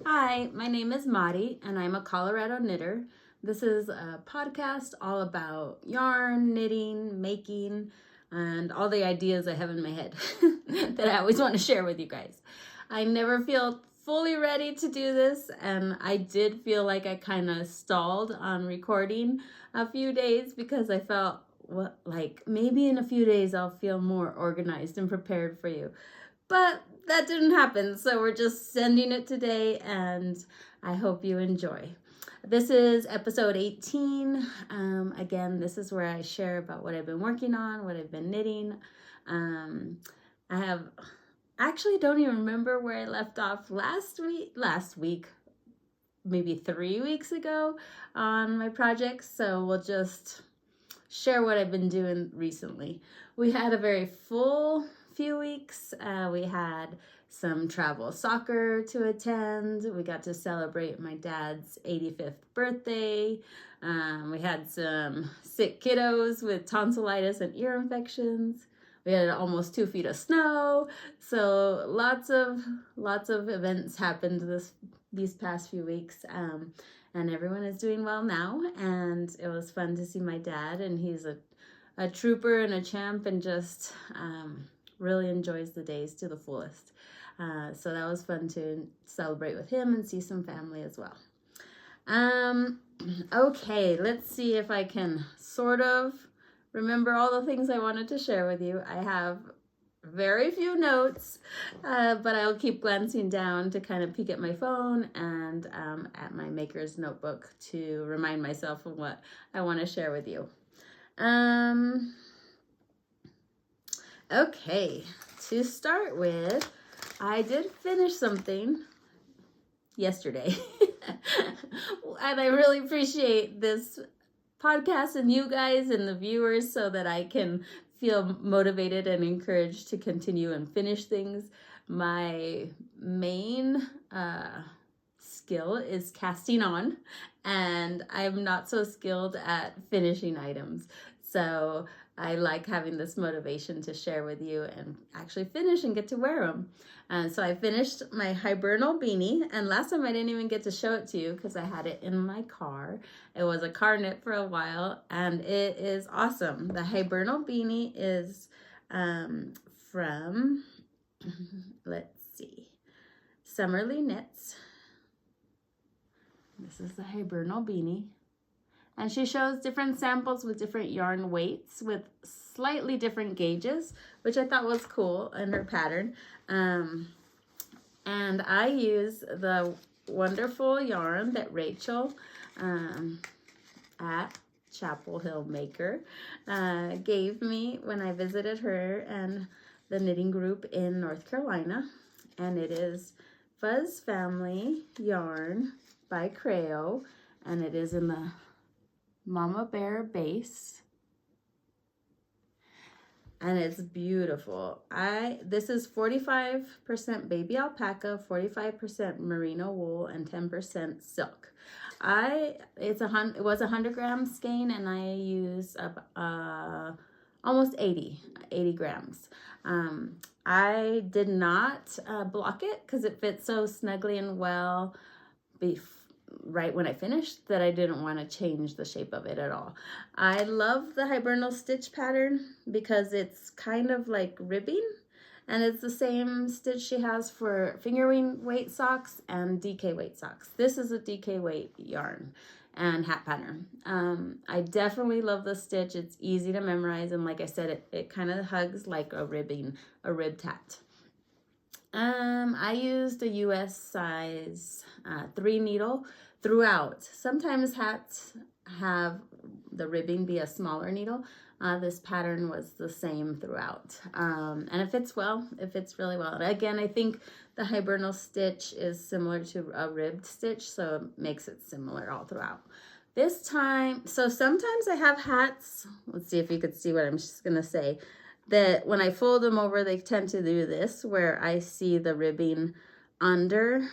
Hi, my name is Madi, and I'm a Colorado knitter. This is a podcast all about yarn, knitting, making, and all the ideas I have in my head that I always want to share with you guys. I never feel fully ready to do this, and I did feel like I kind of stalled on recording a few days because I felt like maybe in a few days I'll feel more organized and prepared for you. But that didn't happen, so we're just sending it today, and I hope you enjoy. This is episode 18. Again, this is where I share about what I've been working on, what I've been knitting. I have actually don't even remember where I left off last week, maybe 3 weeks ago on my projects. So we'll just share what I've been doing recently. We had a very full few weeks. We had some travel soccer to attend. We got to celebrate my dad's 85th birthday. We had some sick kiddos with tonsillitis and ear infections. We had almost 2 feet of snow. So lots of events happened these past few weeks. And everyone is doing well now. And it was fun to see my dad, and he's a trooper and a champ, and just really enjoys the days to the fullest. So that was fun to celebrate with him and see some family as well. Okay, let's see if I can sort of remember all the things I wanted to share with you. I have very few notes, but I'll keep glancing down to kind of peek at my phone and at my maker's notebook to remind myself of what I want to share with you. Okay, to start with, I did finish something yesterday. And I really appreciate this podcast and you guys and the viewers so that I can feel motivated and encouraged to continue and finish things. My main skill is casting on, and I'm not so skilled at finishing items. So I like having this motivation to share with you and actually finish and get to wear them. And so I finished my Hibernal Beanie, and last time I didn't even get to show it to you because I had it in my car. It was a car knit for a while, and it is awesome. The Hibernal Beanie is from, let's see, Summerly Knits. This is the Hibernal Beanie. And she shows different samples with different yarn weights with slightly different gauges, which I thought was cool in her pattern. And I use the wonderful yarn that Rachel at Chapel Hill Maker gave me when I visited her and the knitting group in North Carolina. And it is Fuzz Family Yarn by Kraeo, and it is in the Mama Bear base, and it's beautiful. This is 45% baby alpaca, 45% merino wool, and 10% silk. It was a 100-gram skein, and I use almost 80 grams. I did not block it because it fits so snugly and well right when I finished that I didn't want to change the shape of it at all. I love the Hibernal stitch pattern because it's kind of like ribbing, and it's the same stitch she has for finger weight socks and DK weight socks. This is a DK weight yarn and hat pattern. I definitely love the stitch. It's easy to memorize, and like I said, it kind of hugs like a ribbed hat. I used a US size 3 needle throughout. Sometimes hats have the ribbing be a smaller needle. This pattern was the same throughout. And it fits well. It fits really well. And again, I think the Hibernal stitch is similar to a ribbed stitch, so it makes it similar all throughout. This time, so sometimes I have hats. Let's see if you could see what I'm just going to say. That when I fold them over, they tend to do this, where I see the ribbing under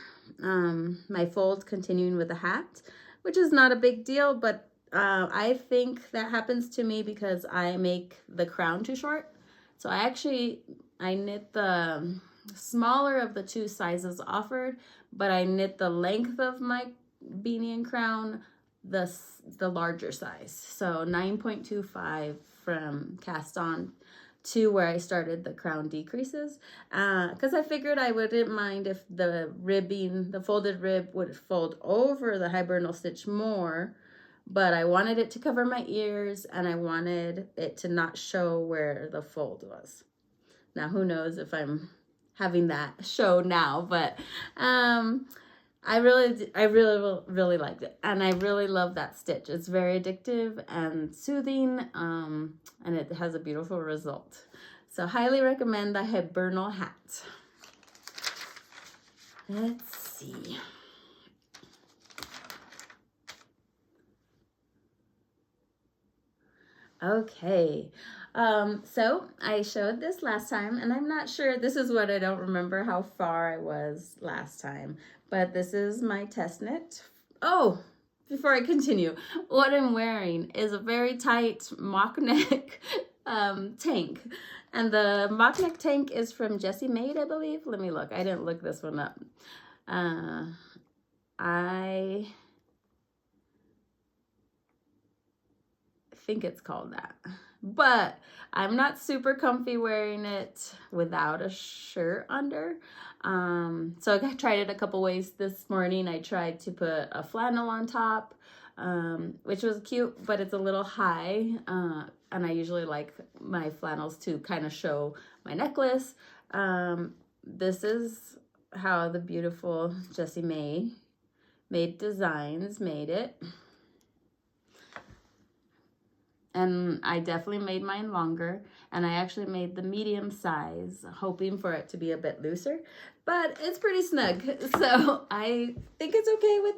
my fold continuing with the hat, which is not a big deal, but I think that happens to me because I make the crown too short. So I knit the smaller of the two sizes offered, but I knit the length of my beanie and crown the larger size. So 9.25 from cast on to where I started the crown decreases, because I figured I wouldn't mind if the ribbing, the folded rib would fold over the hibernal stitch more, but I wanted it to cover my ears and I wanted it to not show where the fold was. Now, who knows if I'm having that show now, but I really liked it, and I really love that stitch. It's very addictive and soothing, and it has a beautiful result. So highly recommend the Hibernal hat. Let's see. Okay, so I showed this last time, and I'm not sure, this is what I don't remember how far I was last time, but this is my test knit. Oh, before I continue, what I'm wearing is a very tight mock neck tank, and the mock neck tank is from Jesse Maed, I believe. Let me look. I didn't look this one up. I think it's called that, but I'm not super comfy wearing it without a shirt under. So I tried it a couple ways this morning. I tried to put a flannel on top, which was cute, but it's a little high, and I usually like my flannels to kind of show my necklace. This is how the beautiful Jesse Maed Designs made it. And I definitely made mine longer, and I actually made the medium size, hoping for it to be a bit looser, but it's pretty snug. So I think it's okay with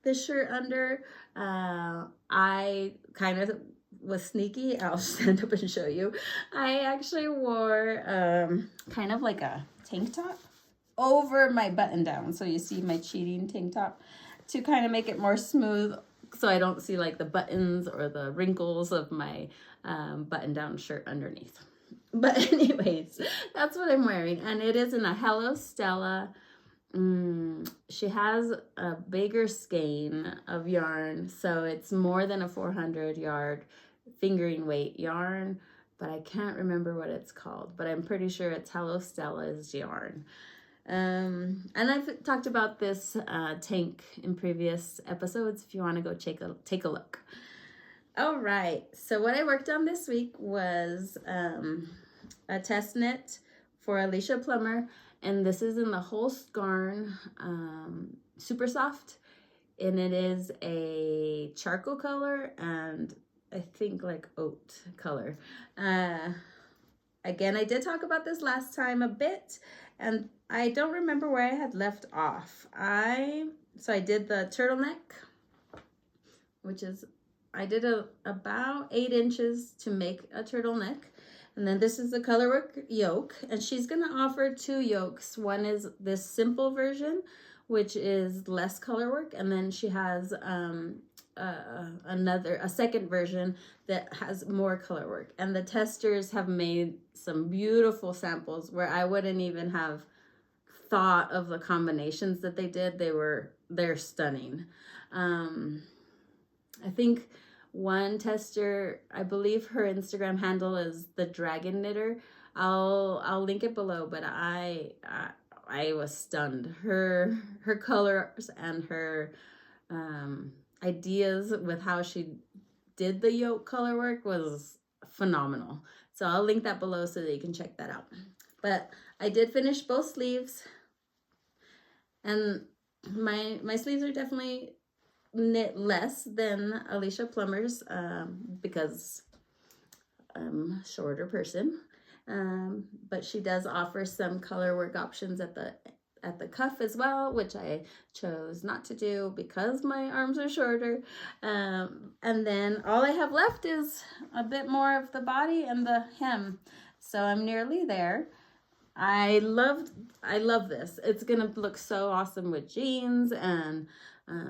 this shirt under. I kind of was sneaky. I'll stand up and show you. I actually wore kind of like a tank top over my button down. So you see my cheating tank top to kind of make it more smooth, so I don't see like the buttons or the wrinkles of my button-down shirt underneath. But anyways, that's what I'm wearing, and it is in a Hello Stella. She has a bigger skein of yarn, so it's more than a 400 yard fingering weight yarn, but I can't remember what it's called, but I'm pretty sure it's Hello Stella's yarn. And I've talked about this tank in previous episodes if you want to go take a look. All right, so what I worked on this week was a test knit for Alicia Plummer, and this is in the holstgarn super soft, and it is a charcoal color and I think like oat color. Again, I did talk about this last time a bit, and I don't remember where I had left off. So I did the turtleneck, which is, I did about 8 inches to make a turtleneck. And then this is the Colorwork yoke, and she's gonna offer 2 yokes. One is this simple version, which is less color work, and then she has a second version that has more color work. And the testers have made some beautiful samples where I wouldn't even have thought of the combinations that they did. They're stunning. I think one tester, I believe her Instagram handle is the Dragon Knitter. I'll link it below, but I was stunned. Her colors and her ideas with how she did the yoke color work was phenomenal. So I'll link that below so that you can check that out. But I did finish both sleeves, and my sleeves are definitely knit less than Alicia Plummer's because I'm a shorter person. But she does offer some color work options at the cuff as well, which I chose not to do because my arms are shorter. And then all I have left is a bit more of the body and the hem. So I'm nearly there. I love this. It's gonna look so awesome with jeans and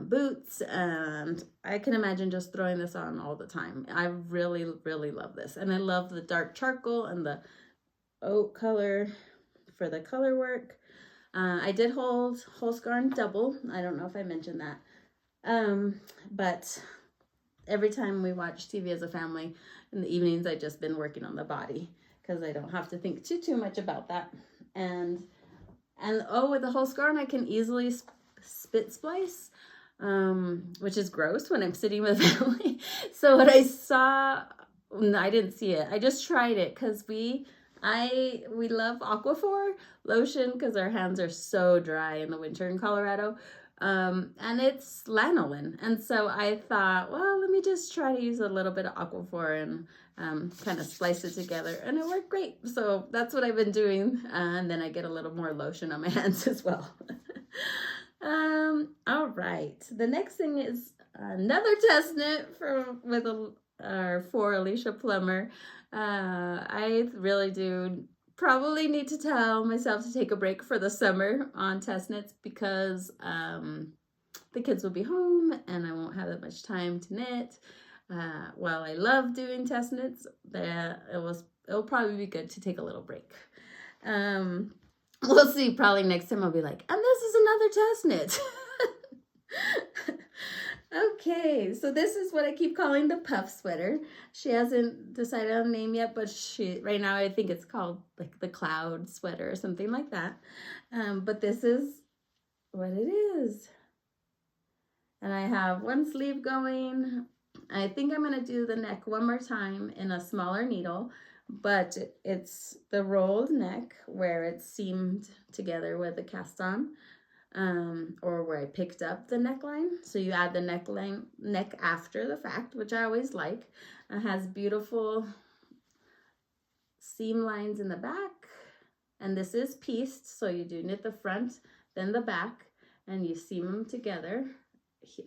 boots, and I can imagine just throwing this on all the time. I really love this, and I love the dark charcoal and the oat color for the Colorwork. I did hold holstgarn double. I don't know if I mentioned that. But every time we watch TV as a family in the evenings, I've just been working on the body because I don't have to think too much about that. And oh, with the holstgarn, I can easily spit splice, which is gross when I'm sitting with family. So what I saw, I didn't see it. I just tried it because we love Aquaphor lotion because our hands are so dry in the winter in Colorado. And it's lanolin. And so I thought, well, let me just try to use a little bit of Aquaphor and kind of splice it together. And it worked great. So that's what I've been doing. And then I get a little more lotion on my hands as well. All right. The next thing is another test knit for Alicia Plummer. I really do probably need to tell myself to take a break for the summer on test knits because the kids will be home and I won't have that much time to knit. While I love doing test knits, it'll probably be good to take a little break. We'll see. Probably next time I'll be like, and this is another test knit. Okay, so this is what I keep calling the puff sweater. She hasn't decided on a name yet, but right now I think it's called like the cloud sweater or something like that. But this is what it is. And I have one sleeve going. I think I'm going to do the neck one more time in a smaller needle, but it's the rolled neck where it's seamed together with the cast on. Or where I picked up the neckline. So you add the neck after the fact, which I always like. It has beautiful seam lines in the back. And this is pieced, so you do knit the front, then the back, and you seam them together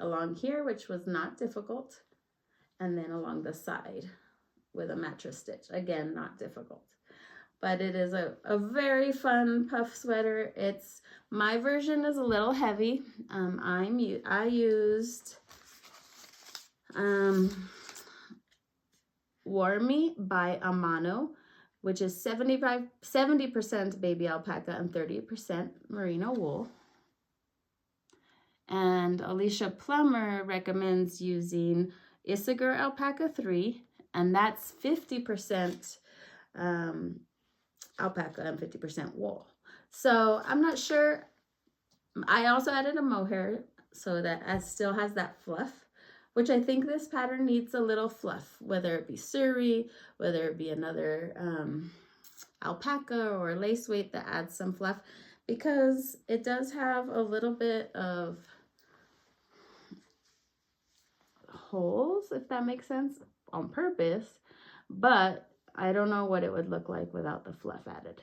along here, which was not difficult. And then along the side with a mattress stitch. Again, not difficult. But it is a very fun puff sweater. My version is a little heavy. I used Warmi by Amano, which is 70% baby alpaca and 30% merino wool. And Alicia Plummer recommends using Isager alpaca 3, and that's 50% alpaca and 50% wool. So I'm not sure. I also added a mohair so that it still has that fluff, which I think this pattern needs a little fluff, whether it be suri, whether it be another alpaca or lace weight that adds some fluff, because it does have a little bit of holes, if that makes sense, on purpose, but I don't know what it would look like without the fluff added.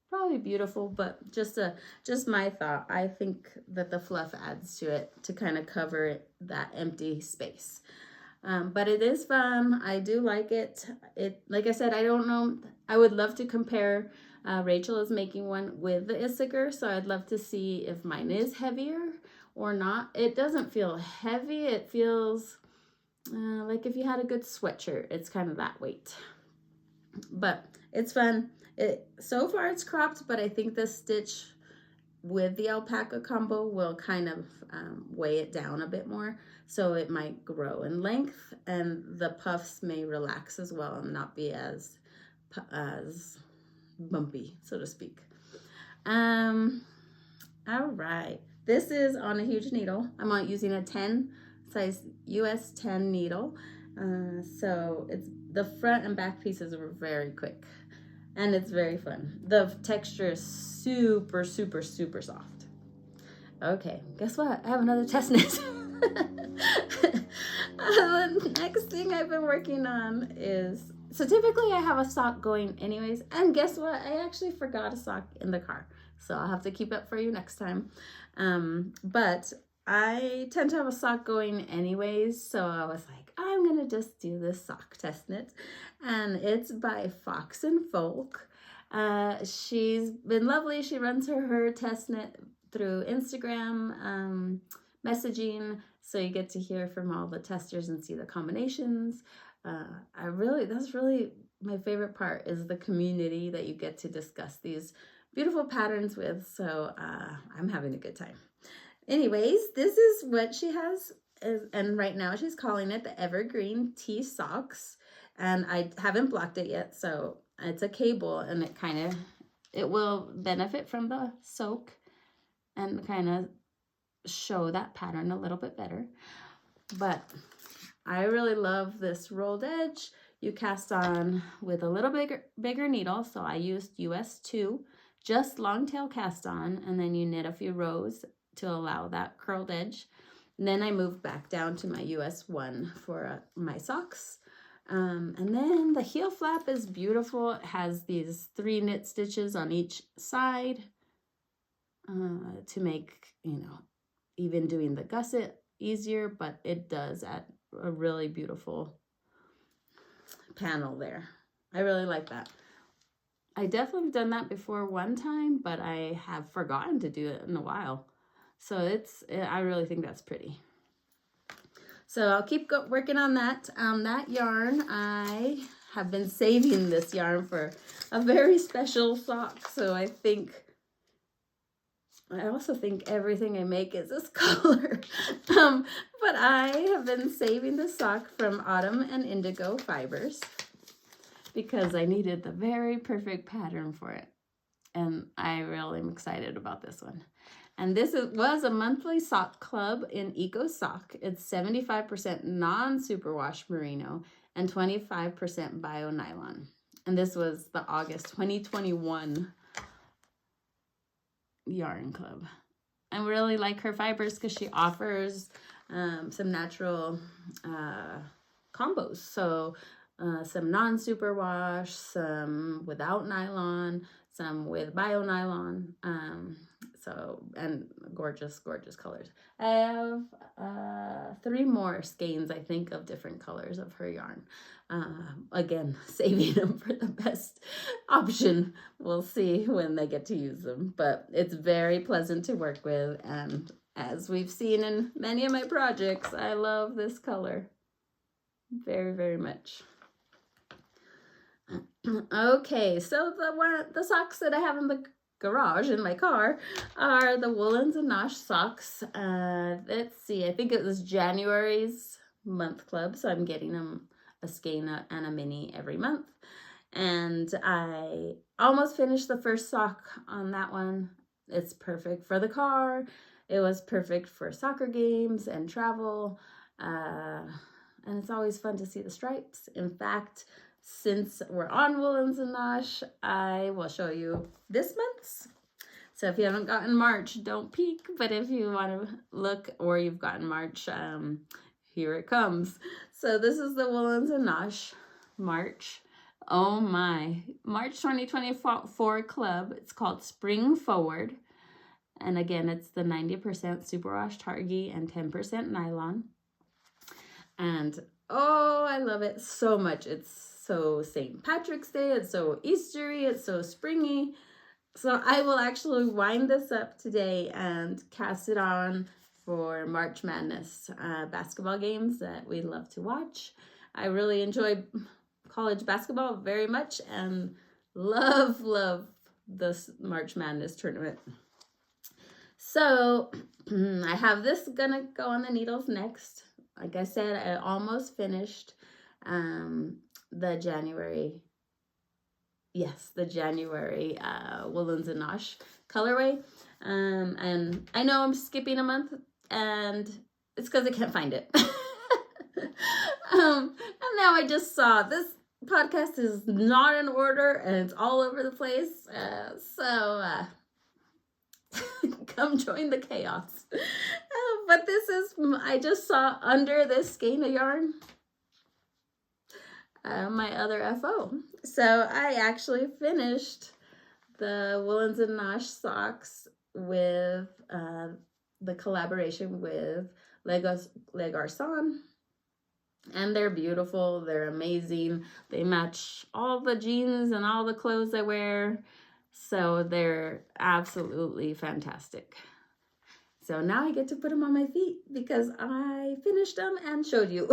Probably beautiful, but just my thought. I think that the fluff adds to it to kind of cover that empty space. But it is fun. I do like it. Like I said, I don't know. I would love to compare. Rachel is making one with the Isager, so I'd love to see if mine is heavier or not. It doesn't feel heavy. It feels like if you had a good sweatshirt, it's kind of that weight. But it's fun. So far it's cropped, but I think the stitch with the alpaca combo will kind of weigh it down a bit more, so it might grow in length, and the puffs may relax as well and not be as bumpy, so to speak. All right, this is on a huge needle. I'm using a 10 size US 10 needle, so it's the front and back pieces were very quick. And it's very fun. The texture is super, super, super soft. Okay, guess what? I have another test knit. The next thing I've been working on is, so typically I have a sock going anyways. And guess what? I actually forgot a sock in the car. So I'll have to keep it for you next time. But I tend to have a sock going anyways. So I was like, I'm going to just do this sock test knit. And it's by Fox and Folk. She's been lovely. She runs her test knit through Instagram messaging, so you get to hear from all the testers and see the combinations. That's really my favorite part, is the community that you get to discuss these beautiful patterns with. So I'm having a good time. Anyways, this is what she has. And right now she's calling it the Evergreen Socks. And I haven't blocked it yet. So it's a cable, and it will benefit from the soak and kind of show that pattern a little bit better. But I really love this rolled edge. You cast on with a little bigger needle. So I used US 2, just long tail cast on, and then you knit a few rows to allow that curled edge. And then I moved back down to my US 1 for my socks. And then the heel flap is beautiful. It has these 3 knit stitches on each side to make, even doing the gusset easier, but it does add a really beautiful panel there. I really like that. I definitely done that before one time, but I have forgotten to do it in a while. So I really think that's pretty. So I'll keep working on that. That yarn, I have been saving this yarn for a very special sock. So I also think everything I make is this color. But I have been saving the sock from Autumn and Indigo fibers because I needed the very perfect pattern for it. And I really am excited about this one. And this was a monthly sock club in Eco Sock. It's 75% non-superwash merino and 25% bio nylon. And this was the August 2021 yarn club. I really like her fibers because she offers some natural combos. So some non-superwash, some without nylon, some with bio nylon. And gorgeous, gorgeous colors. I have 3 more skeins, I think, of different colors of her yarn. Again, saving them for the best option. We'll see when they get to use them. But it's very pleasant to work with. And as we've seen in many of my projects, I love this color very, very much. Okay, so the socks that I have in the garage in my car are the Woolens and Nosh socks. Let's see, I think it was January's month club, so I'm getting them a skein and a mini every month. And I almost finished the first sock on that one. It's perfect for the car. It was perfect for soccer games and travel. And it's always fun to see the stripes. In fact, since we're on Woolens and Nosh, I will show you this month's. So if you haven't gotten March, don't peek. But if you want to look or you've gotten March, here it comes. So this is the Woolens and Nosh March. Oh my. March 2024 club. It's called Spring Forward. And again, it's the 90% superwash targhee and 10% nylon. And oh, I love it so much. It's so St. Patrick's Day, it's so Eastery, it's so springy. So I will actually wind this up today and cast it on for March Madness basketball games that we love to watch. I really enjoy college basketball very much and love this March Madness tournament. So I have this gonna go on the needles next. Like I said, I almost finished the January Woolens and Nosh colorway. And I know I'm skipping a month, and it's because I can't find it. And now I just saw this podcast is not in order, and it's all over the place. So come join the chaos. But this is, I just saw under this skein of yarn, my other FO. So I actually finished the Woolens and Nosh socks with the collaboration with Les Garçons. And they're beautiful. They're amazing. They match all the jeans and all the clothes I wear. So they're absolutely fantastic. So now I get to put them on my feet because I finished them and showed you.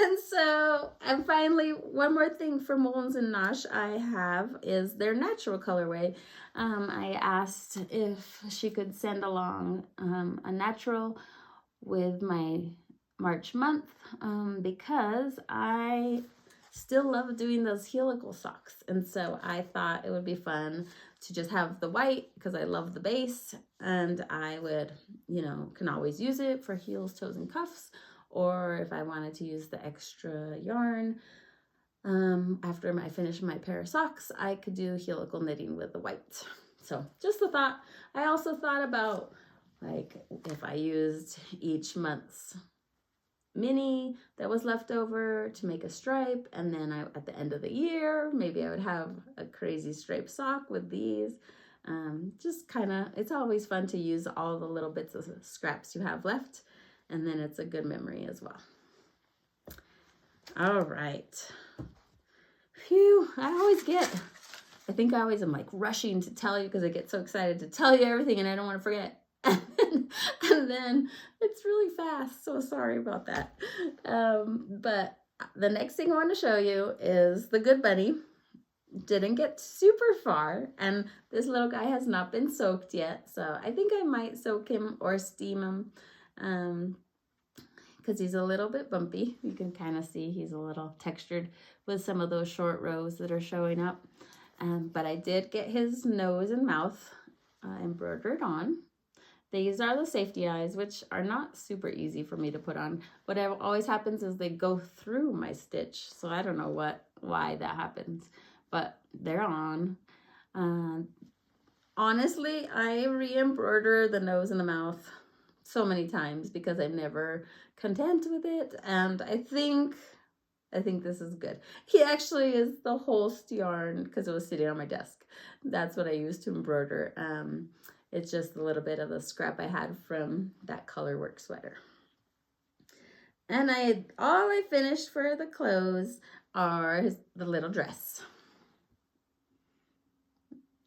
And so, and finally, one more thing from Woolens and Nosh I have is their natural colorway. I asked if she could send along a natural with my March month because I still love doing those helical socks. And so I thought it would be fun to just have the white because I love the base, and I would, you know, can always use it for heels, toes, and cuffs. Or if I wanted to use the extra yarn after I finish my pair of socks, I could do helical knitting with the white. So just a thought. I also thought about like if I used each month's mini that was left over to make a stripe, and then at the end of the year, maybe I would have a crazy striped sock with these. Just kind of, it's always fun to use all the little bits of scraps you have left. And then it's a good memory as well. All right. Phew, I think I always am like rushing to tell you because I get so excited to tell you everything and I don't want to forget. And then it's really fast, so sorry about that. But the next thing I want to show you is the Good Bunny. Didn't get super far, and this little guy has not been soaked yet, so I think I might soak him or steam him. Because he's a little bit bumpy. You can kind of see he's a little textured with some of those short rows that are showing up. But I did get his nose and mouth embroidered on. These are the safety eyes, which are not super easy for me to put on. What always happens is they go through my stitch. So I don't know why that happens, but they're on. Honestly, I re-embroider the nose and the mouth so many times because I'm never content with it, and I think this is good. He actually is the holst yarn because it was sitting on my desk. That's what I used to embroider. It's just a little bit of the scrap I had from that Colorwork sweater. And all I finished for the clothes are the little dress.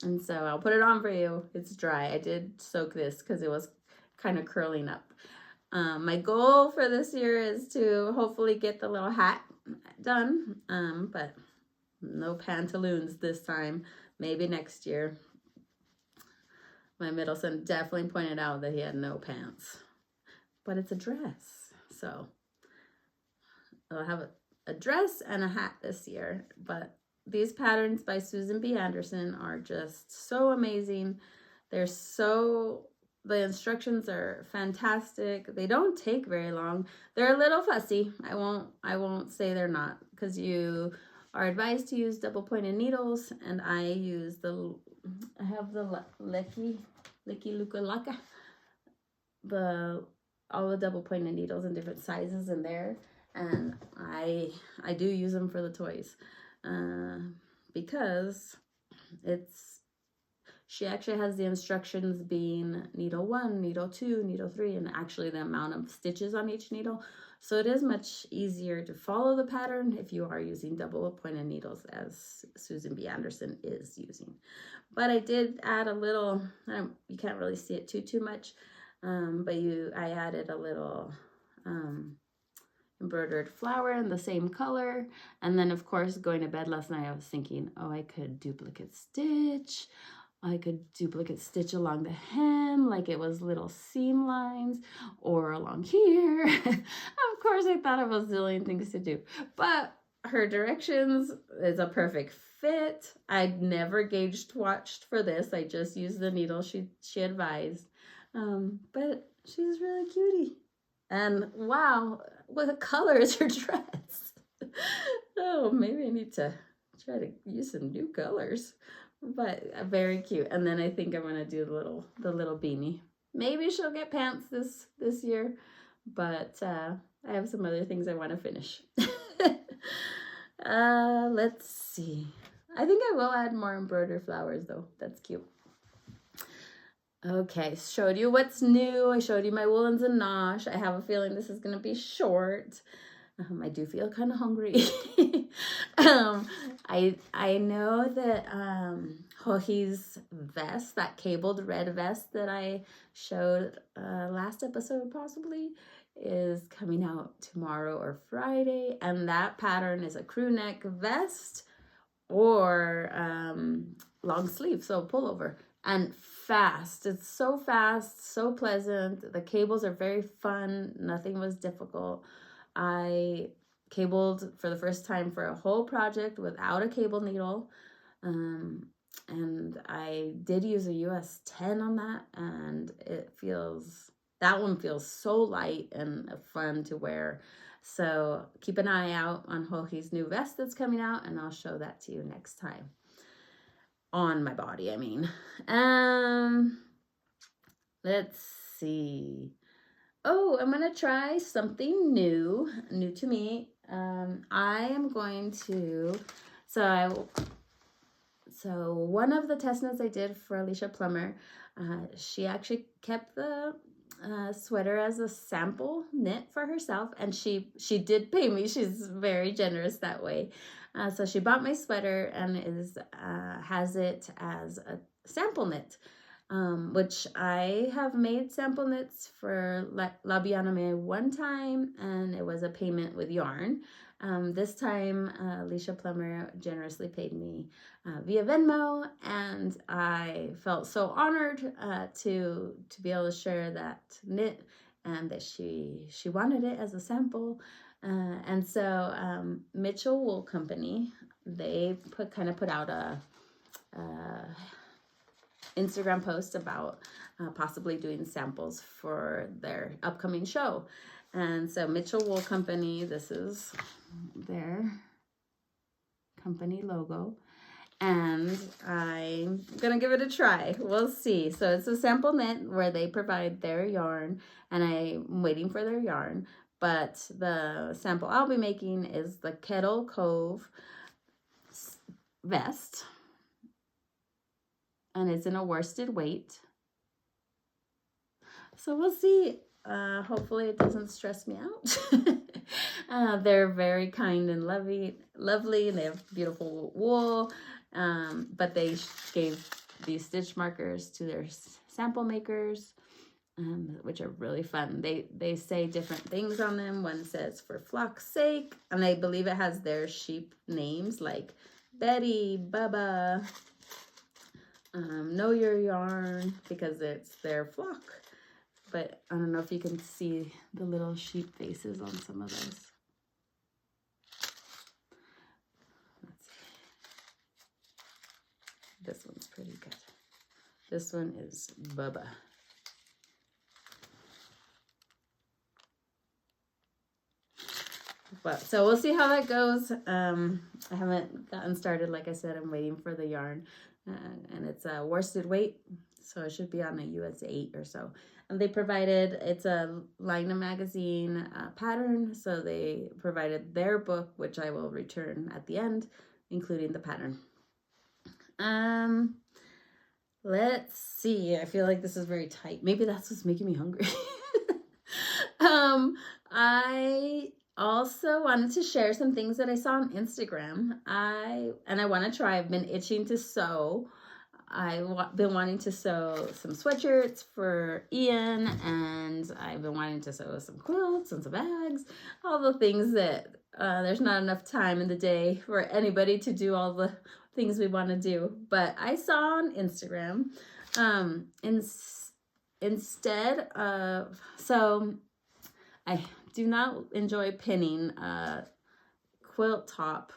And so I'll put it on for you. It's dry. I did soak this because it was kind of curling up. My goal for this year is to hopefully get the little hat done, but no pantaloons this time. Maybe next year. My middle son definitely pointed out that he had no pants, but it's a dress. So I'll have a dress and a hat this year, but these patterns by Susan B. Anderson are just so amazing. The instructions are fantastic. They don't take very long. They're a little fussy. I won't say they're not, because you are advised to use double pointed needles, and I have the Licky Luka Laka, all the double pointed needles in different sizes in there, and I do use them for the toys because she actually has the instructions being needle 1, needle 2, needle 3, and actually the amount of stitches on each needle. So it is much easier to follow the pattern if you are using double pointed needles, as Susan B. Anderson is using. But I did add a little, you can't really see it too much, but I added a little embroidered flower in the same color. And then of course, going to bed last night, I was thinking, oh, I could duplicate stitch. I could duplicate stitch along the hem like it was little seam lines, or along here. Of course, I thought of a zillion things to do, but her directions is a perfect fit. I'd never watched for this. I just used the needle she advised. But she's really cutie. And wow, what color is her dress? Oh, maybe I need to try to use some new colors. But very cute. And then I think I'm gonna do the little beanie. Maybe she'll get pants this year, but I have some other things I want to finish. Let's see. I think I will add more embroidered flowers though. That's cute. Okay, showed you what's new. I showed you my Woolens and Nosh. I have a feeling this is gonna be short. I do feel kind of hungry. I know that Hohi's vest, that cabled red vest that I showed last episode possibly, is coming out tomorrow or Friday. And that pattern is a crew neck vest or long sleeve, so pullover. And fast. It's so fast, so pleasant. The cables are very fun. Nothing was difficult. I cabled for the first time for a whole project without a cable needle. And I did use a US 10 on that, and that one feels so light and fun to wear. So keep an eye out on Hohi's new vest that's coming out, and I'll show that to you next time. On my body, I mean. Let's see. Oh, I'm gonna try something new to me. I am going to, so one of the test knits I did for Alicia Plummer, she actually kept the sweater as a sample knit for herself, and she did pay me. She's very generous that way. So she bought my sweater and has it as a sample knit, which I have made sample knits for La Bianame one time, and it was a payment with yarn. This time, Alicia Plummer generously paid me via Venmo, and I felt so honored to be able to share that knit, and that she wanted it as a sample. And so Mitchell Wool Company, they put out a Instagram post about possibly doing samples for their upcoming show. And so Mitchell Wool Company, this is their company logo, and I'm gonna give it a try. We'll see. So it's a sample knit where they provide their yarn, and I'm waiting for their yarn. But the sample I'll be making is the Kettle Cove vest, and it's in a worsted weight. So we'll see. Hopefully it doesn't stress me out. They're very kind and lovely, and they have beautiful wool. But they gave these stitch markers to their sample makers, which are really fun. They say different things on them. One says "for flock's sake," and I believe it has their sheep names like Betty, Bubba, Know Your Yarn, because it's their flock. But I don't know if you can see the little sheep faces on some of those. Let's see. This one's pretty good. This one is Bubba. But so we'll see how that goes. I haven't gotten started. Like I said, I'm waiting for the yarn, and it's a worsted weight, so it should be on a US 8 or so. And they provided, it's a Lina magazine pattern, so they provided their book, which I will return at the end, including the pattern. Let's see. I feel like this is very tight. Maybe that's what's making me hungry. I also wanted to share some things that I saw on Instagram. I want to try. I've been itching to sew. I've been wanting to sew some sweatshirts for Ian, and I've been wanting to sew some quilts and some bags, all the things that there's not enough time in the day for anybody to do all the things we want to do. But I saw on Instagram, instead of, so I do not enjoy pinning a quilt top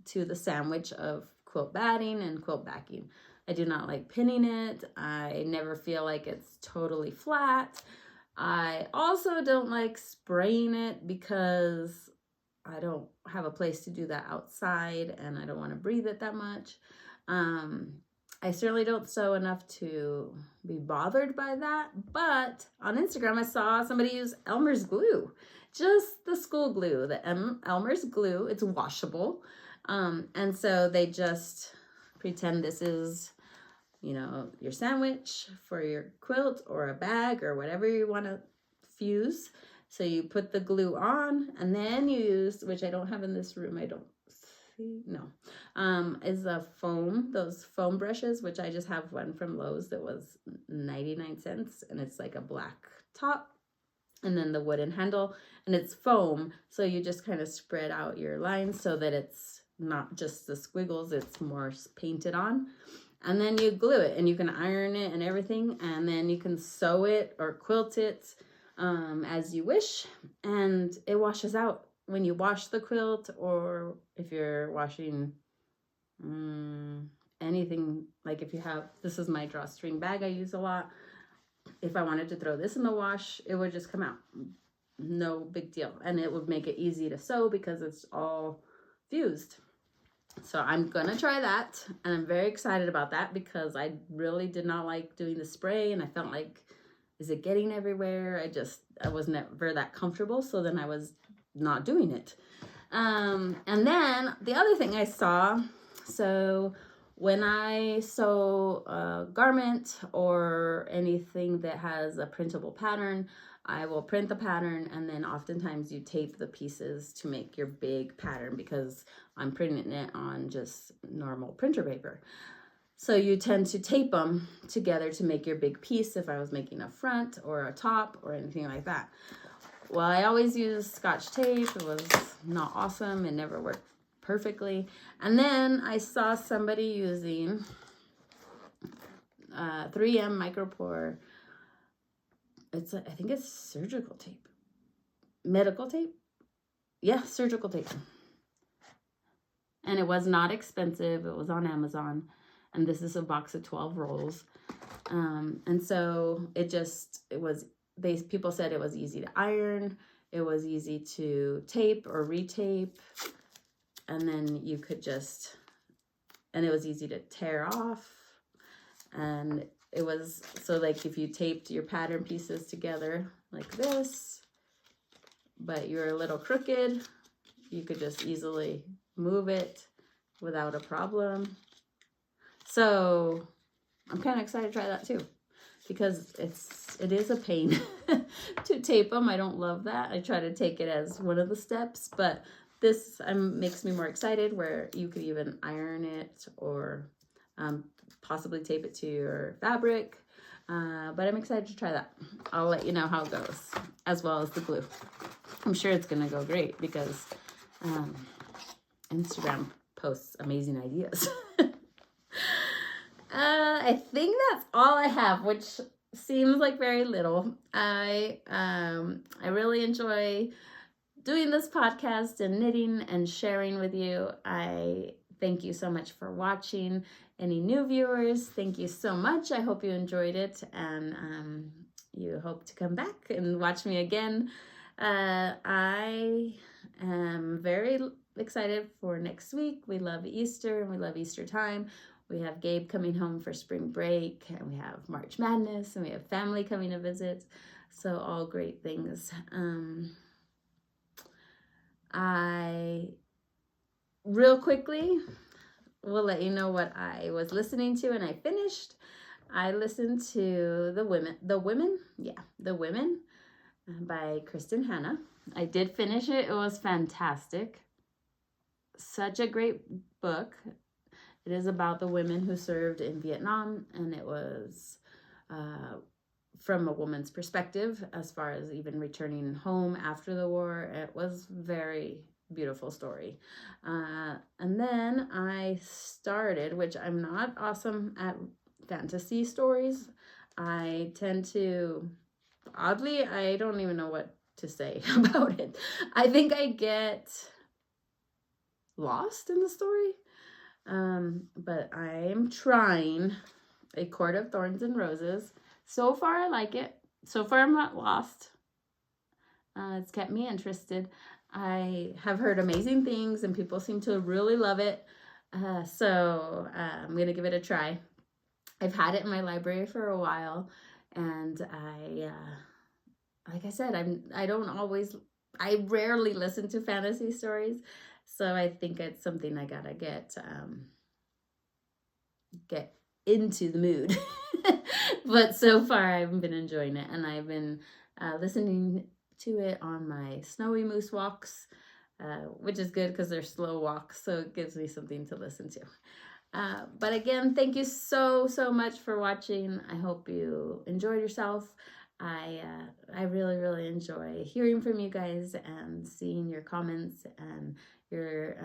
to the sandwich of quilt batting and quilt backing. I do not like pinning it. I never feel like it's totally flat. I also don't like spraying it because I don't have a place to do that outside, and I don't want to breathe it that much. I certainly don't sew enough to be bothered by that, but on Instagram I saw somebody use Elmer's glue, just the school glue, the Elmer's glue. It's washable, and so they just pretend this is, you know, your sandwich for your quilt or a bag or whatever you want to fuse. So you put the glue on, and then you use, which I don't have in this room, I don't no, is a foam, those foam brushes, which I just have one from Lowe's that was 99 cents, and it's like a black top and then the wooden handle, and it's foam, so you just kind of spread out your lines so that it's not just the squiggles, it's more painted on. And then you glue it, and you can iron it and everything, and then you can sew it or quilt it as you wish, and it washes out when you wash the quilt, or if you're washing anything, like if you have, this is my drawstring bag I use a lot. If I wanted to throw this in the wash, it would just come out. No big deal. And it would make it easy to sew because it's all fused. So I'm going to try that. And I'm very excited about that because I really did not like doing the spray. And I felt like, is it getting everywhere? I was never that comfortable. So then I was not doing it. And then the other thing I saw, so when I sew a garment or anything that has a printable pattern, I will print the pattern, and then oftentimes you tape the pieces to make your big pattern because I'm printing it on just normal printer paper. So you tend to tape them together to make your big piece if I was making a front or a top or anything like that. Well, I always use Scotch tape. It was not awesome. It never worked perfectly. And then I saw somebody using 3M micropore. I think it's surgical tape. Medical tape? Yeah, surgical tape. And it was not expensive. It was on Amazon. And this is a box of 12 rolls. And so people said it was easy to iron. It was easy to tape or retape. And then you could and it was easy to tear off. And it was, so like if you taped your pattern pieces together like this, but you're a little crooked, you could just easily move it without a problem. So I'm kind of excited to try that too, because it is a pain to tape them. I don't love that. I try to take it as one of the steps, but this makes me more excited where you could even iron it or possibly tape it to your fabric. But I'm excited to try that. I'll let you know how it goes, as well as the glue. I'm sure it's going to go great because Instagram posts amazing ideas. I think that's all I have, which seems like very little. I really enjoy doing this podcast and knitting and sharing with you. I thank you so much for watching. Any new viewers, thank you so much. I hope you enjoyed it, and you hope to come back and watch me again. I am very excited for next week. We love Easter and we love Easter time. We have Gabe coming home for spring break, and we have March Madness, and we have family coming to visit. So all great things. I real quickly will let you know what I was listening to and I finished. I listened to The Women by Kristin Hannah. I did finish it. It was fantastic. Such a great book. It is about the women who served in Vietnam, and it was from a woman's perspective as far as even returning home after the war. It was very beautiful story. And then I started, which I'm not awesome at fantasy stories. I tend to, oddly, I don't even know what to say about it. I think I get lost in the story. But I'm trying A Court of Thorns and Roses. So far, I like it. So far, I'm not lost. It's kept me interested. I have heard amazing things, and people seem to really love it. So I'm going to give it a try. I've had it in my library for a while, and like I said, I rarely listen to fantasy stories. So I think it's something I gotta get into the mood. But so far I've been enjoying it, and I've been listening to it on my snowy moose walks. which is good because they're slow walks, so it gives me something to listen to. But again, thank you so much for watching. I hope you enjoyed yourself. I really enjoy hearing from you guys and seeing your comments and your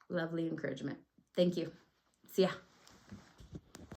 lovely encouragement. Thank you. See ya.